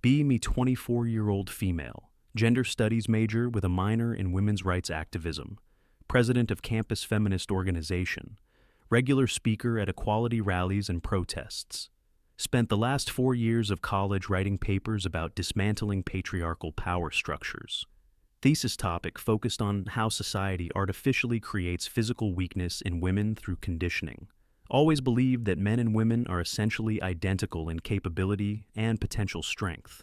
Me 24-year-old female, gender studies major with a minor in women's rights activism, president of campus feminist organization, regular speaker at equality rallies and protests. Spent the last 4 years of college writing papers about dismantling patriarchal power structures. Thesis topic focused on how society artificially creates physical weakness in women through conditioning. Always believed that men and women are essentially identical in capability and potential strength.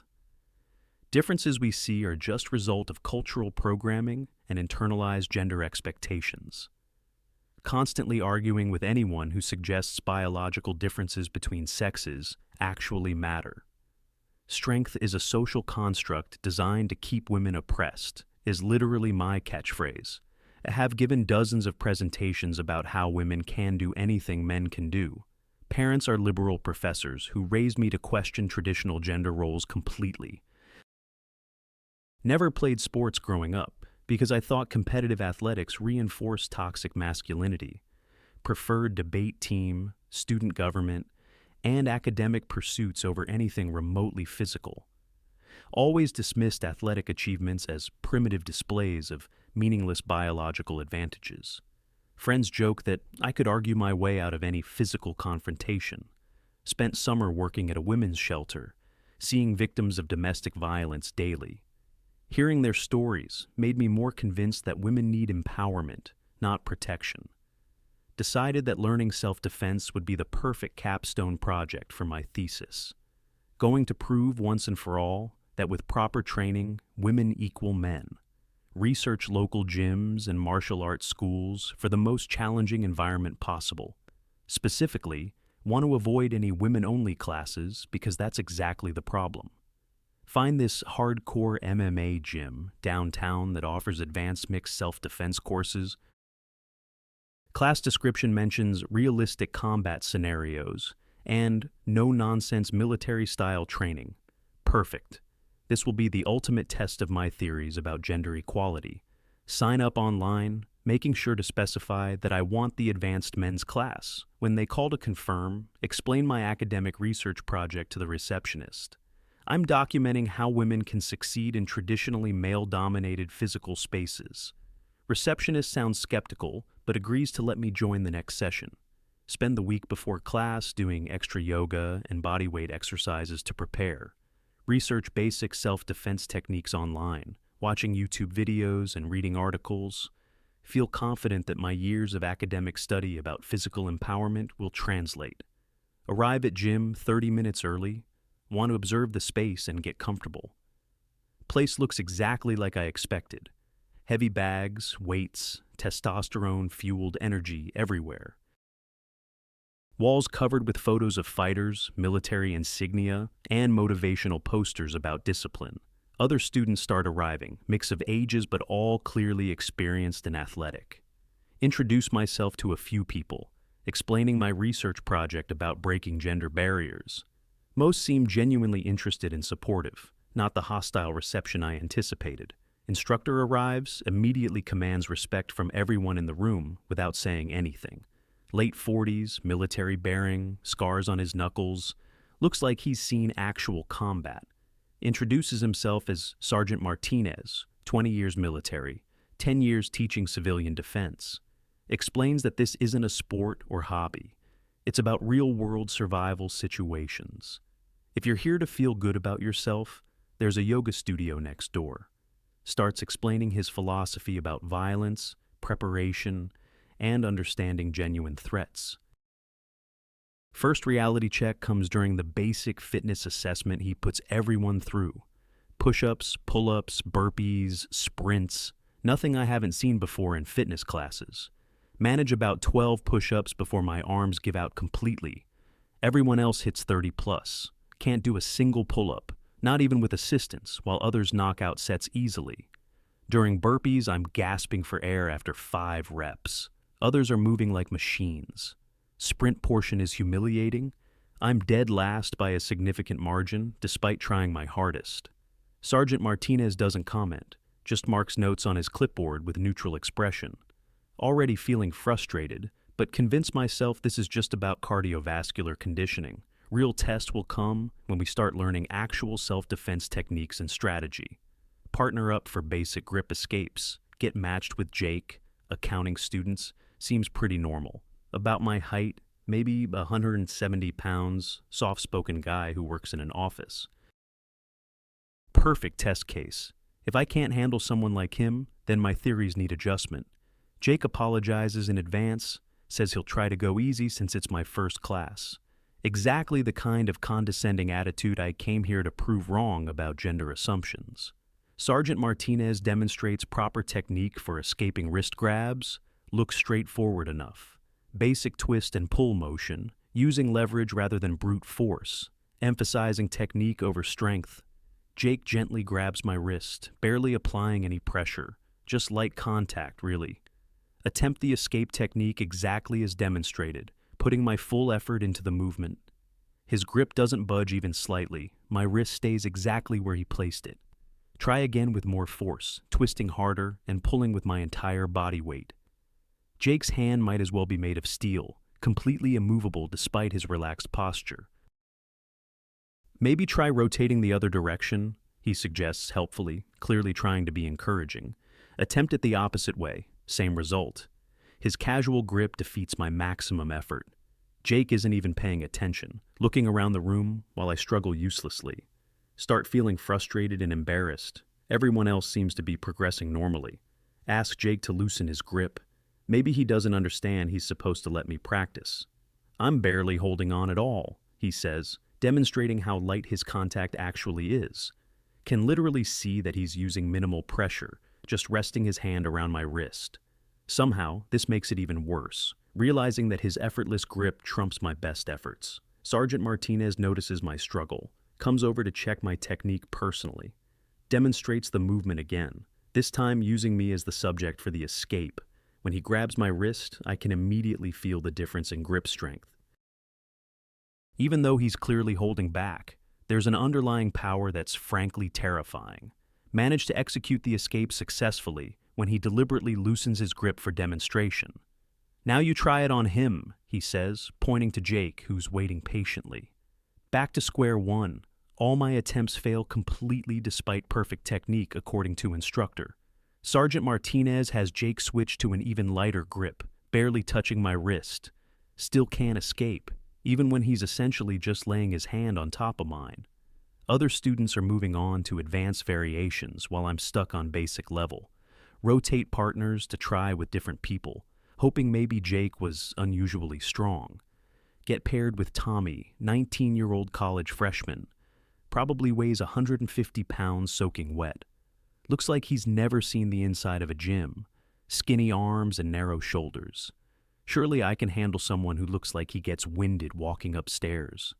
Differences we see are just result of cultural programming and internalized gender expectations. Constantly arguing with anyone who suggests biological differences between sexes actually matter. Strength is a social construct designed to keep women oppressed, is literally my catchphrase. I have given dozens of presentations about how women can do anything men can do. Parents are liberal professors who raised me to question traditional gender roles completely. Never played sports growing up because I thought competitive athletics reinforced toxic masculinity. Preferred debate team, student government, and academic pursuits over anything remotely physical. Always dismissed athletic achievements as primitive displays of meaningless biological advantages. Friends joke that I could argue my way out of any physical confrontation. Spent summer working at a women's shelter, seeing victims of domestic violence daily. Hearing their stories made me more convinced that women need empowerment, not protection. Decided that learning self-defense would be the perfect capstone project for my thesis. Going to prove once and for all that with proper training, women equal men. Research local gyms and martial arts schools for the most challenging environment possible. Specifically, want to avoid any women-only classes because that's exactly the problem. Find this hardcore MMA gym downtown that offers advanced mixed self-defense courses. Class description mentions realistic combat scenarios and no-nonsense military-style training. Perfect. This will be the ultimate test of my theories about gender equality. Sign up online, making sure to specify that I want the advanced men's class. When they call to confirm, explain my academic research project to the receptionist. I'm documenting how women can succeed in traditionally male-dominated physical spaces. Receptionist sounds skeptical, but agrees to let me join the next session. Spend the week before class doing extra yoga and bodyweight exercises to prepare. Research basic self-defense techniques online, watching YouTube videos and reading articles. Feel confident that my years of academic study about physical empowerment will translate. Arrive at gym 30 minutes early. Want to observe the space and get comfortable. Place looks exactly like I expected. Heavy bags, weights, testosterone-fueled energy everywhere. Walls covered with photos of fighters, military insignia, and motivational posters about discipline. Other students start arriving, mix of ages but all clearly experienced and athletic. Introduce myself to a few people, explaining my research project about breaking gender barriers. Most seem genuinely interested and supportive, not the hostile reception I anticipated. Instructor arrives, immediately commands respect from everyone in the room without saying anything. Late 40s, military bearing, scars on his knuckles. Looks like he's seen actual combat. Introduces himself as Sergeant Martinez, 20 years military, 10 years teaching civilian defense. Explains that this isn't a sport or hobby. It's about real-world survival situations. If you're here to feel good about yourself, there's a yoga studio next door. Starts explaining his philosophy about violence, preparation, and understanding genuine threats. First reality check comes during the basic fitness assessment he puts everyone through. Push-ups, pull-ups, burpees, sprints, nothing I haven't seen before in fitness classes. Manage about 12 push-ups before my arms give out completely. Everyone else hits 30 plus. Can't do a single pull-up, not even with assistance, while others knock out sets easily. During burpees, I'm gasping for air after 5 reps. Others are moving like machines. Sprint portion is humiliating. I'm dead last by a significant margin, despite trying my hardest. Sergeant Martinez doesn't comment, just marks notes on his clipboard with neutral expression. Already feeling frustrated, but convince myself this is just about cardiovascular conditioning, Real test will come when we start learning actual self-defense techniques and strategy. Partner up for basic grip escapes. Get matched with Jake, accounting students, seems pretty normal. About my height, maybe 170 pounds, soft-spoken guy who works in an office. Perfect test case. If I can't handle someone like him, then my theories need adjustment. Jake apologizes in advance, says he'll try to go easy since it's my first class. Exactly the kind of condescending attitude I came here to prove wrong about gender assumptions. Sergeant Martinez demonstrates proper technique for escaping wrist grabs, looks straightforward enough. Basic twist and pull motion, using leverage rather than brute force, emphasizing technique over strength. Jake gently grabs my wrist, barely applying any pressure, just light contact, really. Attempt the escape technique exactly as demonstrated, putting my full effort into the movement. His grip doesn't budge even slightly, my wrist stays exactly where he placed it. Try again with more force, twisting harder and pulling with my entire body weight. Jake's hand might as well be made of steel, completely immovable despite his relaxed posture. Maybe try rotating the other direction, he suggests helpfully, clearly trying to be encouraging. Attempt it the opposite way, same result. His casual grip defeats my maximum effort. Jake isn't even paying attention, looking around the room while I struggle uselessly. Start feeling frustrated and embarrassed. Everyone else seems to be progressing normally. Ask Jake to loosen his grip. Maybe he doesn't understand he's supposed to let me practice. I'm barely holding on at all, he says, demonstrating how light his contact actually is. Can literally see that he's using minimal pressure, just resting his hand around my wrist. Somehow, this makes it even worse, realizing that his effortless grip trumps my best efforts. Sergeant Martinez notices my struggle, comes over to check my technique personally, demonstrates the movement again, this time using me as the subject for the escape. When he grabs my wrist, I can immediately feel the difference in grip strength. Even though he's clearly holding back, there's an underlying power that's frankly terrifying. Managed to execute the escape successfully when he deliberately loosens his grip for demonstration. Now you try it on him, he says, pointing to Jake, who's waiting patiently. Back to square one. All my attempts fail completely despite perfect technique, according to instructor. Sergeant Martinez has Jake switch to an even lighter grip, barely touching my wrist. Still can't escape, even when he's essentially just laying his hand on top of mine. Other students are moving on to advanced variations while I'm stuck on basic level. Rotate partners to try with different people, hoping maybe Jake was unusually strong. Get paired with Tommy, 19-year-old college freshman. Probably weighs 150 pounds soaking wet. Looks like he's never seen the inside of a gym. Skinny arms and narrow shoulders. Surely I can handle someone who looks like he gets winded walking upstairs.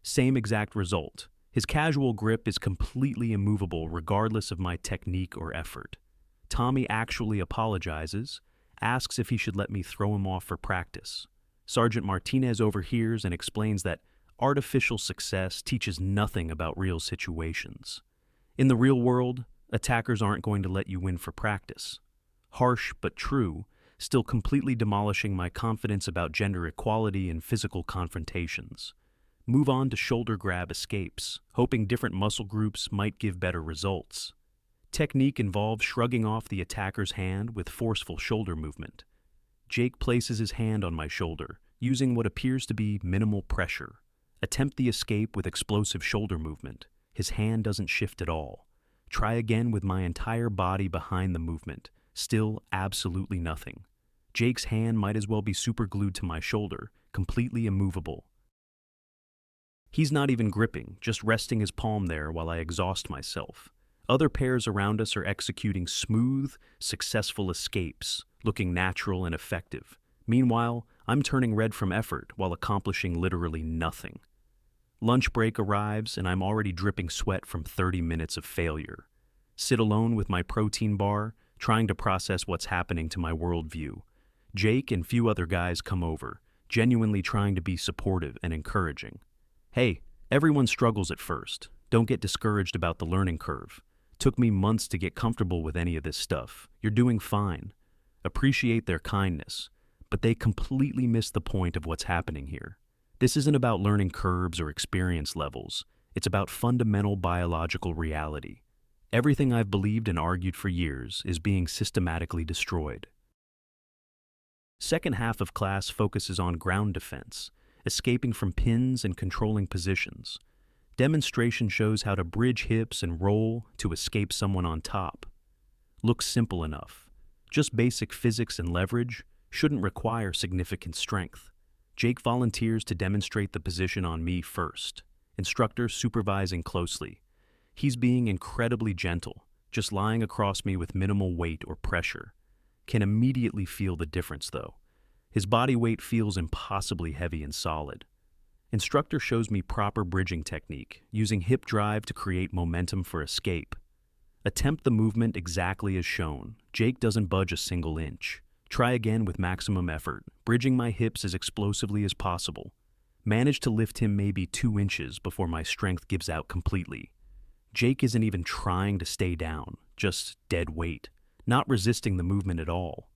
Same exact result. His casual grip is completely immovable regardless of my technique or effort. Tommy actually apologizes, asks if he should let me throw him off for practice. Sergeant Martinez overhears and explains that artificial success teaches nothing about real situations. In the real world, attackers aren't going to let you win for practice. Harsh but true, still completely demolishing my confidence about gender equality in physical confrontations. Move on to shoulder grab escapes, hoping different muscle groups might give better results. Technique involves shrugging off the attacker's hand with forceful shoulder movement. Jake places his hand on my shoulder, using what appears to be minimal pressure. Attempt the escape with explosive shoulder movement. His hand doesn't shift at all. Try again with my entire body behind the movement. Still absolutely nothing. Jake's hand might as well be superglued to my shoulder, completely immovable. He's not even gripping, just resting his palm there while I exhaust myself. Other pairs around us are executing smooth, successful escapes, looking natural and effective. Meanwhile, I'm turning red from effort while accomplishing literally nothing. Lunch break arrives and I'm already dripping sweat from 30 minutes of failure. Sit alone with my protein bar, trying to process what's happening to my worldview. Jake and few other guys come over, genuinely trying to be supportive and encouraging. Hey, everyone struggles at first. Don't get discouraged about the learning curve. Took me months to get comfortable with any of this stuff. You're doing fine. Appreciate their kindness, but they completely miss the point of what's happening here. This isn't about learning curves or experience levels. It's about fundamental biological reality. Everything I've believed and argued for years is being systematically destroyed. Second half of class focuses on ground defense, escaping from pins and controlling positions. Demonstration shows how to bridge hips and roll to escape someone on top. Looks simple enough. Just basic physics and leverage shouldn't require significant strength. Jake volunteers to demonstrate the position on me first. Instructor supervising closely. He's being incredibly gentle, just lying across me with minimal weight or pressure. Can immediately feel the difference though. His body weight feels impossibly heavy and solid. Instructor shows me proper bridging technique, using hip drive to create momentum for escape. Attempt the movement exactly as shown. Jake doesn't budge a single inch. Try again with maximum effort, bridging my hips as explosively as possible. Manage to lift him maybe 2 inches before my strength gives out completely. Jake isn't even trying to stay down, just dead weight, not resisting the movement at all.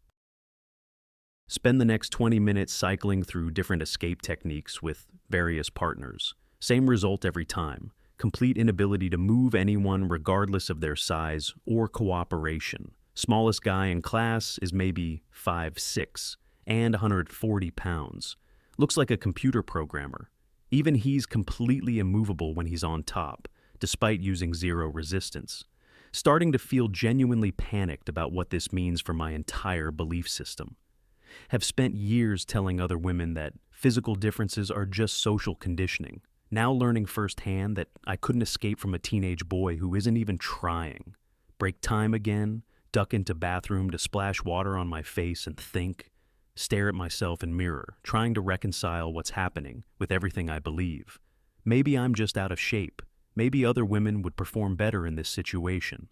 Spend the next 20 minutes cycling through different escape techniques with various partners. Same result every time. Complete inability to move anyone regardless of their size or cooperation. Smallest guy in class is maybe 5'6" and 140 pounds. Looks like a computer programmer. Even he's completely immovable when he's on top, despite using zero resistance. Starting to feel genuinely panicked about what this means for my entire belief system. Have spent years telling other women that physical differences are just social conditioning. Now learning firsthand that I couldn't escape from a teenage boy who isn't even trying. Break time again, duck into bathroom to splash water on my face and think. Stare at myself in mirror, trying to reconcile what's happening with everything I believe. Maybe I'm just out of shape. Maybe other women would perform better in this situation.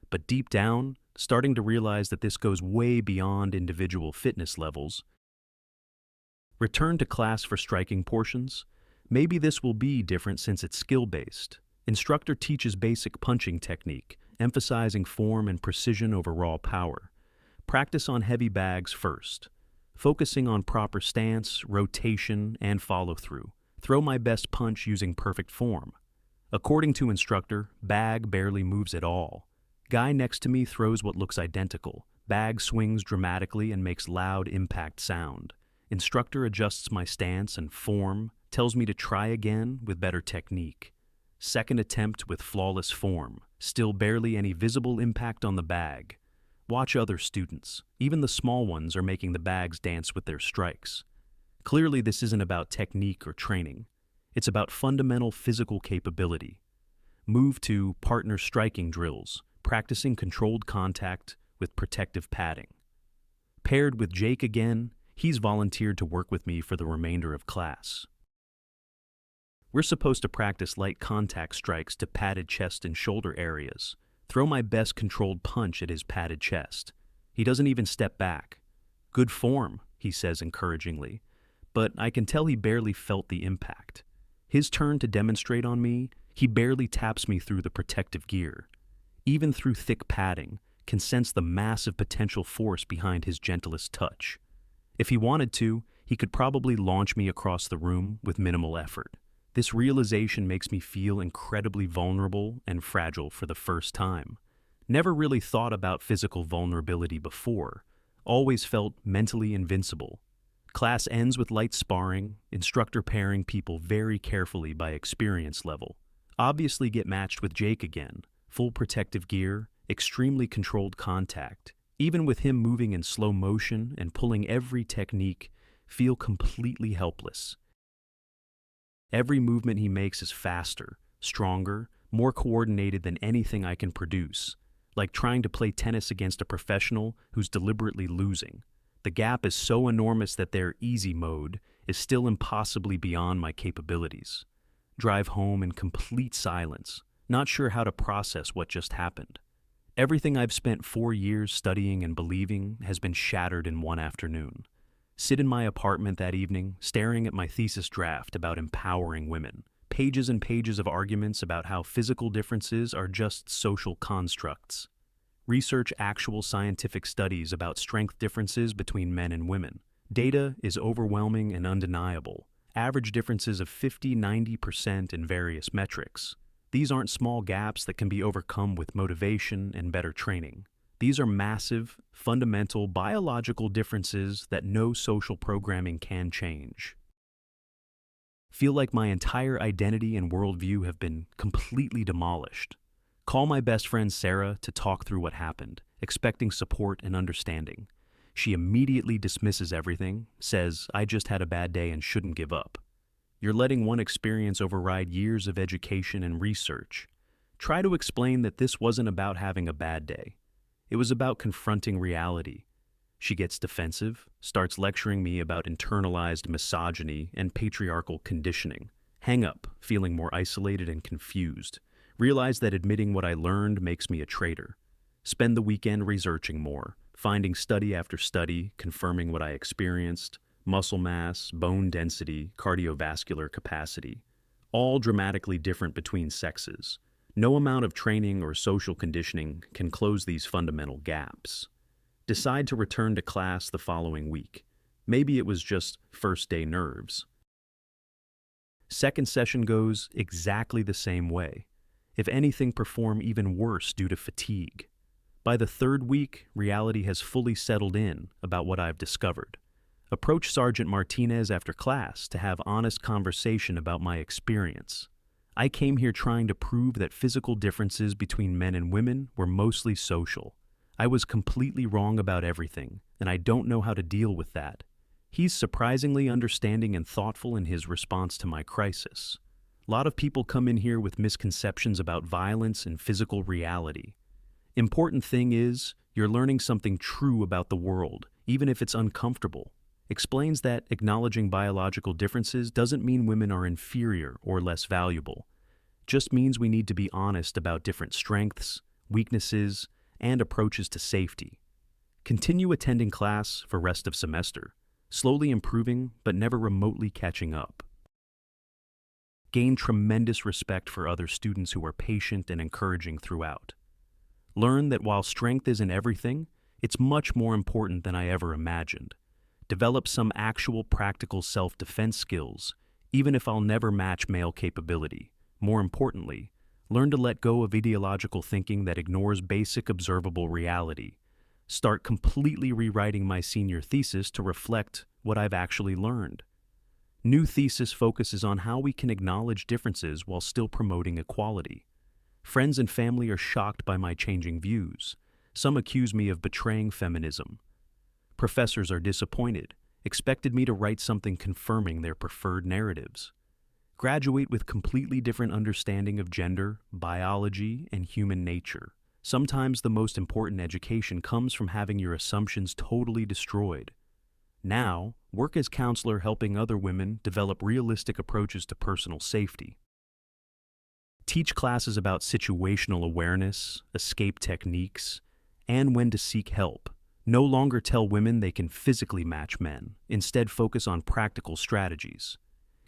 But deep down, starting to realize that this goes way beyond individual fitness levels. Return to class for striking portions. Maybe this will be different since it's skill-based. Instructor teaches basic punching technique, emphasizing form and precision over raw power. Practice on heavy bags first, focusing on proper stance, rotation, and follow-through. Throw my best punch using perfect form. According to instructor, bag barely moves at all. Guy next to me throws what looks identical. Bag swings dramatically and makes loud impact sound. Instructor adjusts my stance and form, tells me to try again with better technique. Second attempt with flawless form. Still barely any visible impact on the bag. Watch other students. Even the small ones are making the bags dance with their strikes. Clearly this isn't about technique or training. It's about fundamental physical capability. Move to partner striking drills, practicing controlled contact with protective padding. Paired with Jake again, he's volunteered to work with me for the remainder of class. We're supposed to practice light contact strikes to padded chest and shoulder areas. Throw my best controlled punch at his padded chest. He doesn't even step back. Good form, he says encouragingly, but I can tell he barely felt the impact. His turn to demonstrate on me, he barely taps me through the protective gear. Even through thick padding, can sense the massive potential force behind his gentlest touch. If he wanted to, he could probably launch me across the room with minimal effort. This realization makes me feel incredibly vulnerable and fragile for the first time. Never really thought about physical vulnerability before. Always felt mentally invincible. Class ends with light sparring, instructor pairing people very carefully by experience level. Obviously get matched with Jake again. Full protective gear, extremely controlled contact. Even with him moving in slow motion and pulling every technique, feel completely helpless. Every movement he makes is faster, stronger, more coordinated than anything I can produce. Like trying to play tennis against a professional who's deliberately losing. The gap is so enormous that their easy mode is still impossibly beyond my capabilities. Drive home in complete silence, not sure how to process what just happened. Everything I've spent 4 years studying and believing has been shattered in one afternoon. Sit in my apartment that evening, staring at my thesis draft about empowering women. Pages and pages of arguments about how physical differences are just social constructs. Research actual scientific studies about strength differences between men and women. Data is overwhelming and undeniable. average differences of 50–90% in various metrics. These aren't small gaps that can be overcome with motivation and better training. These are massive, fundamental, biological differences that no social programming can change. Feel like my entire identity and worldview have been completely demolished. Call my best friend Sarah to talk through what happened, expecting support and understanding. She immediately dismisses everything, says, "I just had a bad day and shouldn't give up." You're letting one experience override years of education and research. Try to explain that this wasn't about having a bad day. It was about confronting reality. She gets defensive, starts lecturing me about internalized misogyny and patriarchal conditioning. Hang up, feeling more isolated and confused. Realize that admitting what I learned makes me a traitor. Spend the weekend researching more, finding study after study, confirming what I experienced: muscle mass, bone density, cardiovascular capacity, all dramatically different between sexes. No amount of training or social conditioning can close these fundamental gaps. Decide to return to class the following week. Maybe it was just first day nerves. Second session goes exactly the same way. If anything, perform even worse due to fatigue. By the third week, reality has fully settled in about what I've discovered. Approach Sergeant Martinez after class to have honest conversation about my experience. I came here trying to prove that physical differences between men and women were mostly social. I was completely wrong about everything, and I don't know how to deal with that. He's surprisingly understanding and thoughtful in his response to my crisis. A lot of people come in here with misconceptions about violence and physical reality. Important thing is, you're learning something true about the world, even if it's uncomfortable. Explains that acknowledging biological differences doesn't mean women are inferior or less valuable. Just means we need to be honest about different strengths, weaknesses, and approaches to safety. Continue attending class for rest of semester, slowly improving but never remotely catching up. Gain tremendous respect for other students who are patient and encouraging throughout. Learn that while strength isn't everything, it's much more important than I ever imagined. Develop some actual practical self-defense skills, even if I'll never match male capability. More importantly, learn to let go of ideological thinking that ignores basic observable reality. Start completely rewriting my senior thesis to reflect what I've actually learned. New thesis focuses on how we can acknowledge differences while still promoting equality. Friends and family are shocked by my changing views. Some accuse me of betraying feminism. Professors are disappointed, expected me to write something confirming their preferred narratives. Graduate with completely different understanding of gender, biology, and human nature. Sometimes the most important education comes from having your assumptions totally destroyed. Now, work as counselor helping other women develop realistic approaches to personal safety. Teach classes about situational awareness, escape techniques, and when to seek help. No longer tell women they can physically match men. Instead, focus on practical strategies.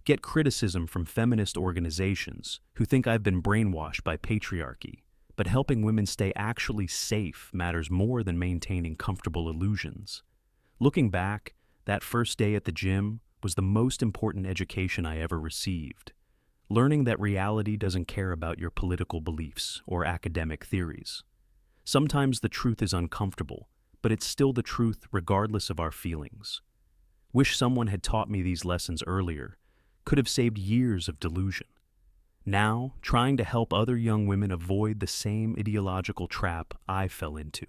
Get criticism from feminist organizations who think I've been brainwashed by patriarchy. But helping women stay actually safe matters more than maintaining comfortable illusions. Looking back, that first day at the gym was the most important education I ever received. Learning that reality doesn't care about your political beliefs or academic theories. Sometimes the truth is uncomfortable, but it's still the truth regardless of our feelings. Wish someone had taught me these lessons earlier. Could have saved years of delusion. Now, trying to help other young women avoid the same ideological trap I fell into.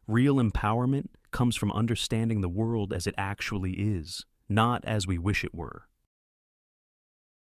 Real empowerment comes from understanding the world as it actually is, not as we wish it were.